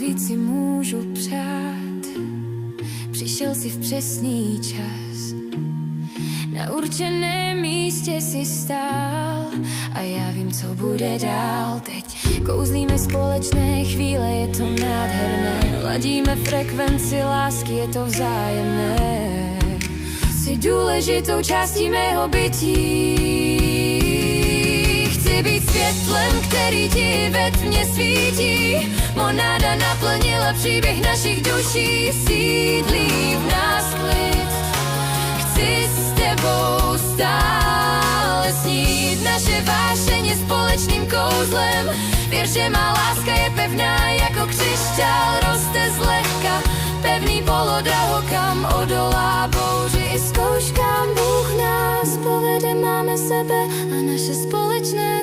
víc si můžu přát. Přišel si v přesný čas, na určeném místě si stál a já vím, co bude dál. Teď kouzlíme společné chvíle, je to nádherné. Ladíme frekvenci lásky, je to vzájemné. Jsi důležitou částí mého bytí. Chci být světlem, který ti ve tmě svítí. Monáda naplnila příběh našich duší. Sídlí v nás klid. Chci s tebou stále snít. Naše vášeň je společným kouzlem. Věř, že má láska je pevná jako křišťál. Roste zlehka, pevný polodrahokam. Odolá bouři i zkouškám. Bůh nás povede, máme sebe a naše společné